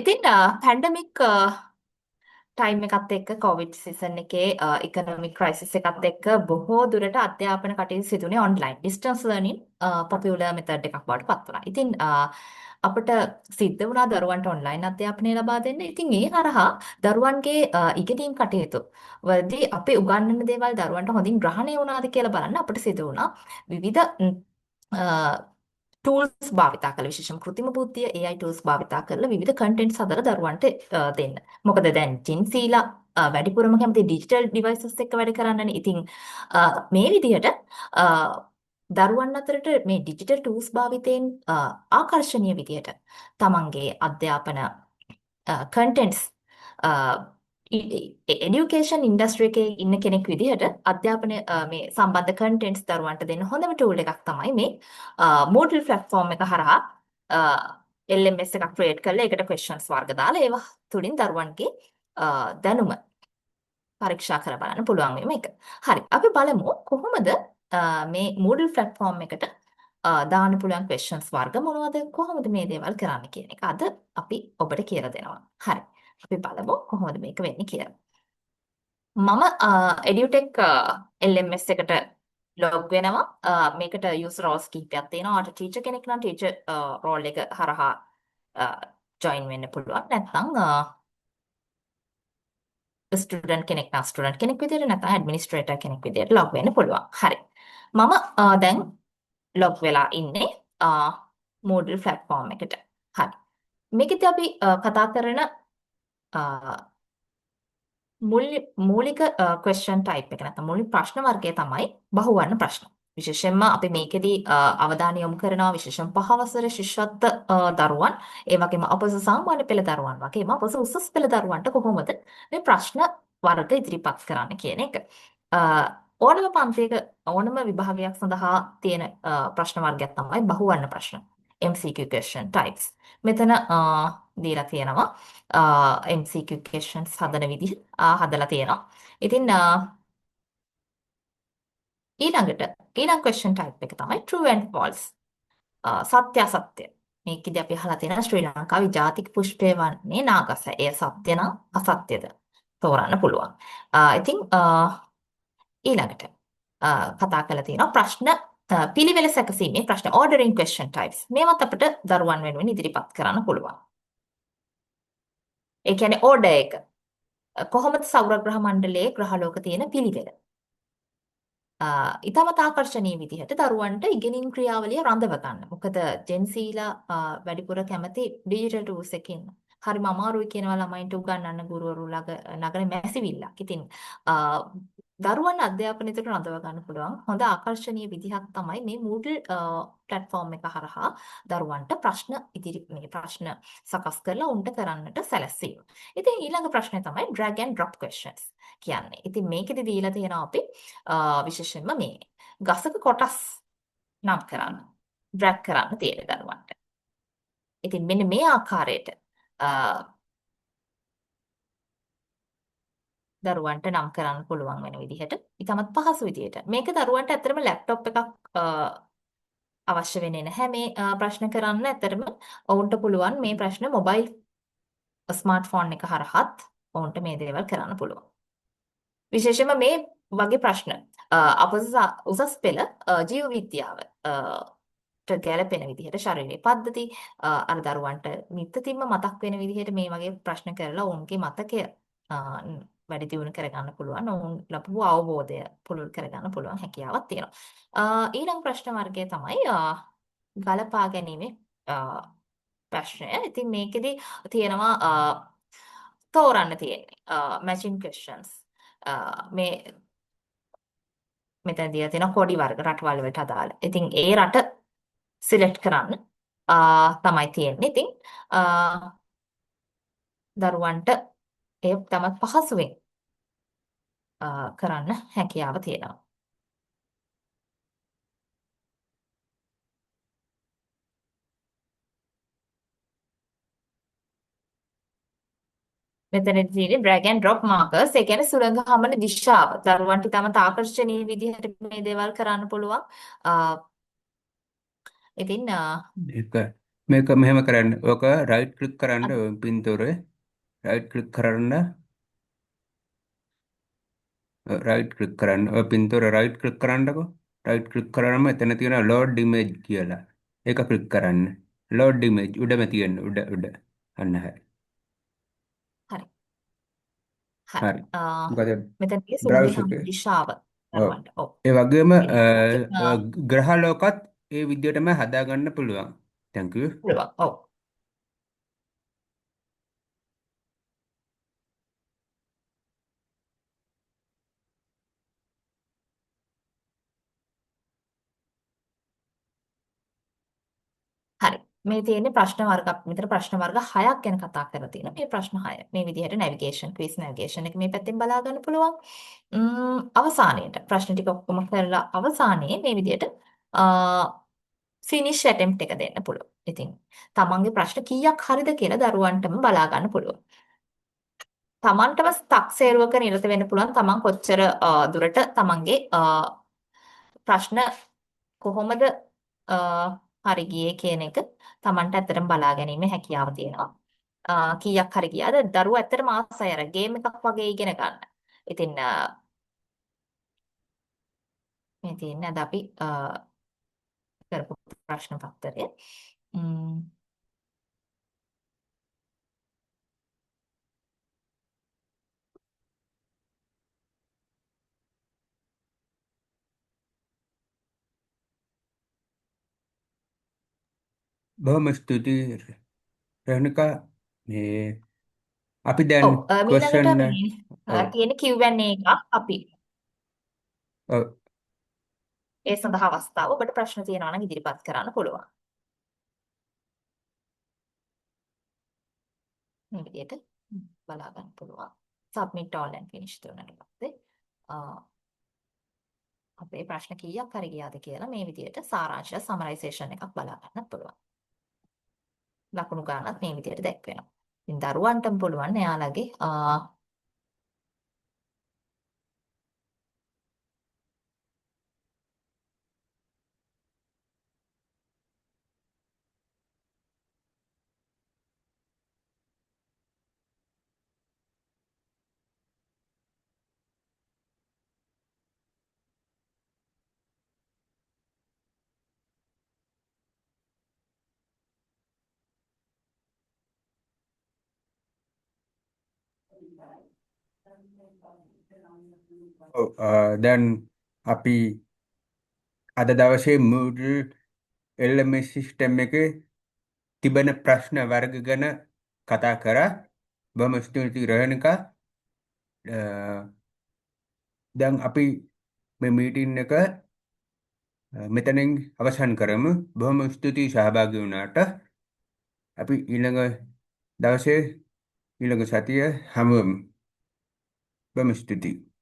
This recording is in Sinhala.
ඉතින් පැන්ඩමික් ටයිම් එකත් එක්ක කොවිඩ් සීසන් එකේ ඉකොනොමික් ක්‍රයිසිස් එකත් එක්ක බොහෝ දුරට අධ්‍යාපන කටයුතු සිදුනේ online distance learning popular method එකක් බවට පත් වුණා. ඉතින් අපිට සිද්ධ වුණා දරුවන්ට ඔන්ලයින් අධ්‍යාපනය ලබා දෙන්න. ඉතින් ඒ හරහා දරුවන්ගේ ඉගෙනීම් කටයුතු වලදී අපි උගන්වන දේවල් දරුවන්ට හොඳින් ග්‍රහණය වුණාද කියලා බලන්න අපිට සිදු වුණා. විවිධ ටූල්ස් භාවිතා කළ විශේෂම කෘතිම බුද්ධිය AI ටූල්ස් භාවිතා කරලා විවිධ කන්ටෙන්ට්ස් හදලා දරුවන්ට දෙන්න. මොකද දැන් ජින්සීලා වැඩිපුරම කැමති ඩිජිටල් ඩිවයිසස් එක්ක වැඩ කරන්නනේ. ඉතින් මේ විදිහට දරුවන් අතරට මේ ඩිජිටල් ටූල්ස් භාවිතයෙන් ආකර්ෂණීය විදිහට තමන්ගේ අධ්‍යාපන කන්ටෙන්ට්ස් එඩියුකේෂන් ඉන්ඩස්ට්‍රි එකේ ඉන්න කෙනෙක් විදිහට අධ්‍යාපන මේ සම්බන්ධ කන්ටෙන්ට්ස් දරුවන්ට දෙන්න හොඳම ටූල් එකක් තමයි මේ Moodle platform එක හරහා LMS එකක් ක්‍රියේට් කරලා ඒකට questions වර්ග දාලා ඒවා තුලින් දරුවන්ගේ දැනුම පරීක්ෂා කර බලන්න පුළුවන් වෙන එක. හරි. අපි බලමු කොහොමද මේ Moodle platform එකට දාන්න පුළුවන් questions වර්ග මොනවද කොහොමද මේ දේවල් කරන්න කියන එක අද අපි ඔබට කියලා දෙනවා. හරි. අපි බලමු කොහොමද මේක වෙන්නේ කියලා. මම EduTech LMS එකට ලොග් වෙනවා. මේකට user roles කිහිපයක් තියෙනවා. ඔයාලට ටීචර් කෙනෙක් නම් ටීචර් රෝල් එක හරහා join වෙන්න පුළුවන්. නැත්නම් ස්ටුඩන්ට් කෙනෙක් නම් ස්ටුඩන්ට් කෙනෙක් විදියට නැත්නම් ඇඩ්මිනිස්ට්‍රේටර් කෙනෙක් විදියට ලොග් වෙන්න පුළුවන්. හරි. මම දැන් ලොග් වෙලා ඉන්නේ Moodle platform එකට. හරි. මේකෙදී අපි කතා කරන මූලික question type එක නැත්නම් මූලික ප්‍රශ්න වර්ගය තමයි බහුවර්ණ ප්‍රශ්න. විශේෂයෙන්ම අපි මේකෙදී අවධානය යොමු කරනවා විශේෂයෙන් පහ වසරේ ශිෂ්‍යත්ව දරුවන් ඒ වගේම අපොස සාමාන්‍ය පෙළ දරුවන් වගේම අපොස උසස් පෙළ දරුවන්ට කොහොමද මේ ප්‍රශ්න වර්ග ඉදිරිපත් කරන්න කියන එක. ඕනම පන්තියක ඕනම විභාගයක් සඳහා තියෙන ප්‍රශ්න වර්ගයක් තමයි බහුවර්ණ ප්‍රශ්න. MCQ question types. මෙතන දීලා තියෙනවා MCQ questions හදන විදිහ හදලා තියෙනවා. ඉතින් ඊළඟ question type එක තමයි true and false. සත්‍ය අසත්‍ය. මේකෙදි අපි අහලා තියෙනවා ශ්‍රී ලංකාවේ ජාතික පුෂ්පය වන්නේ නාගස. එය සත්‍ය නම් අසත්‍යද තෝරන්න පුළුවන්. ඉතින් ඊළඟට කතා කරලා තියෙනවා ප්‍රශ්න පිළිවෙල සැකසීමේ ප්‍රශ්න ordering question types. මේවත් අපිට දරුවන් වෙනුවෙන් ඉදිරිපත් කරන්න පුළුවන්. ඒ කියන්නේ order එක. කොහොමද සෞරග්‍රහ මණ්ඩලයේ ග්‍රහලෝක තියෙන පිළිවෙල? ඊටමත් ආකර්ශනීය විදිහට දරුවන්ට ඉගෙනීම් ක්‍රියාවලිය රඳව ගන්න. මොකද ජෙන්සීලා වැඩිපුර කැමති ඩිජිටල් ටූල්ස් එකකින්. හරිම අමාරුයි කියනවා ළමයින්ට උගන්වන්න ගුරුවරු නගන මැසිවිල්ලක්. ඉතින් දරුවන් අධ්‍යාපනය තුළ රඳව ගන්න පුළුවන් හොඳ ආකර්ශනීය විදිහක් තමයි මේ Moodle platform එක හරහා දරුවන්ට මේ ප්‍රශ්න සකස් කරලා උන්ට කරන්නට සැලැස්වීම. ඉතින් ඊළඟ ප්‍රශ්නේ තමයි drag and drop questions කියන්නේ. ඉතින් මේකෙදි දීලා තියෙනවා අපි විශේෂයෙන්ම මේ ගසක කොටස් නම් කරන්න drag කරන්න තියෙන දරුවන්ට. ඉතින් මෙන්න මේ ආකාරයට දරුවන්ට නම් කරන්න පුළුවන් වෙන විදිහට ඉතාමත් පහසු විදිහට මේක දරුවන්ට ඇත්තටම ලැප්ටොප් එකක් අවශ්‍ය වෙන්නේ නැහැ මේ ප්‍රශ්න කරන්න. ඇත්තටම ඔවුන්ට පුළුවන් මේ ප්‍රශ්න මොබයිල් ස්මාර්ට්ෆෝන් එක හරහාත් ඔවුන්ට මේ දේවල් කරන්න පුළුවන්. විශේෂයෙන්ම මේ වගේ ප්‍රශ්න උසස් පෙළ ජීව විද්‍යාව ගැලපෙන විදිහට ශරීරයේ පද්ධති අර දරුවන්ට නිතරම මතක් වෙන විදිහට මේ වගේ ප්‍රශ්න කරලා ඔවුන්ගේ මතකය වැඩි දියුණු කරගන්න පුළුවන්. ඔවුන් ලබපු අවබෝධය පුළුල් කරගන්න පුළුවන් හැකියාවක් තියෙනවා. ඊළඟ ප්‍රශ්න වර්ගය තමයි ගලපා ගැනීමේ ප්‍රශ්නය. ඉතින් මේකෙදි තියෙනවා තෝරන්න තියෙන්නේ matching questions. මේ මෙතන දීලා තියෙන කොඩි වර්ග රටවල් වලට අදාළ. ඉතින් ඒ රට සිලෙක්ට් කරන්න තමයි තියෙන්නේ. ඉතින් දරුවන්ට ඒ තමත් පහසුවෙන් කරන්න හැකියාව තියෙනවා. මෙතනදී තියෙන්නේ drag and drop markers. ඒ කියන්නේ සුළඟ හමන දිශාව. දරුවන්ට තමත් ආකර්ෂණීය විදිහට මේ දේවල් කරන්න පුළුවන්. ඉතින් ඒක මේක මෙහෙම කරන්න. ඔක රයිට් ක්ලික් කරන්න ඔය පින්තූරේ. රයිට් ක්ලික් කරන්න. රයිට් ක්ලික් කරන්න. ඔය පින්තූරේ රයිට් ක්ලික් කරන්නකො. රයිට් ක්ලික් කරාම එතන තියෙනවා ලෝඩ් ඉමේජ් කියලා. ඒක ක්ලික් කරන්න. ලෝඩ් ඉමේජ් උඩම තියෙන උඩ උඩ. අන්න හරි. හරි. හරි. හරි. මොකද මෙතනදී සුමුදේ බ්‍රවුස් එකේ. හමු දිශාව ඔව්. දරුවන්ට. ඔව්. ඒ වගේම ඕකේ. ග්‍රහලෝකත් ඒ විදිහටම හදාගන්න පුළුවන්. thank you. පුළුවන්. ඔව්. හරි. මේ තියෙන්නේ ප්‍රශ්න වර්ග අපි මෙතන ප්‍රශ්න වර්ග 6ක් ගැන කතා කරලා තියෙනවා. මේ ප්‍රශ්න 6. මේ විදිහට නැවිගේෂන් ක්විස් නැවිගේෂන් එක මේ පැත්තෙන් බලා ගන්න පුළුවන්. අවසානයේට ප්‍රශ්න ටික ඔක්කොම කරලා අවසානයේ මේ විදිහට ෆිනිෂ් ඇටෙම්ප්ට් එක දෙන්න පුළුවන්. ඉතින් තමන්ගේ ප්‍රශ්න කීයක් හරිද කියලා දරුවන්ටම බලා ගන්න පුළුවන්. තමන්ටම තක්සේරුවක නිරත වෙන්න පුළුවන්. තමන් කොච්චර දුරට තමන්ගේ ප්‍රශ්න කොහොමද හරි ගියේ කියන එක තමන්ට ඇත්තටම බලා ගැනීමේ හැකියාව තියෙනවා. කීයක් හරි ගියාද? දරුවෝ ඇත්තටම ආසයි අර ගේම් එකක් වගේ ඉගෙන ගන්න. ඉතින් මේ තියෙන්නේ අද අපි කරපු ප්‍රශ්න පත්‍රය. ම්ම්, බොහොම ස්තුතියි රේණුකා. මේ අපි දැන් ඔව් ඊළඟට ක්වෙස්චන් මේ ඔව් තියෙන Q&A එකක් අපි ඔව් ඒ සඳහා අවස්ථාව ඔබට ප්‍රශ්න තියෙනවා නම් ඉදිරිපත් කරන්න පුළුවන්. මේ විදිහට බලා ගන්න පුළුවන්. submit all and finish කරනට පස්සේ අපේ ප්‍රශ්න කීයක් හරි ගියාද කියලා මේ විදිහට සාරාංශය සමරයිසේෂන් එකක් බලා ගන්නත් පුළුවන්. ලකුණු ගන්නත් මේ විදිහට දැක්වෙනවා. ඉතින් දරුවන්ටම පුළුවන් එයාලගේ ඔව් දැන් අපි අද දවසේ Moodle LMS සිස්ටම් එකේ තිබෙන ප්‍රශ්න වර්ග ගැන කතා කරා. බොහොම ස්තුතියි රේණුකා. දැන් අපි මේ මීටින් එක මෙතනින් අවසන් කරමු. බොහොම ස්තුතියි සහභාගී වුණාට. අපි ඊළඟ දවසේ ඊළඟ සතිය හමුවෙමු. බොහොම ස්තුතියි.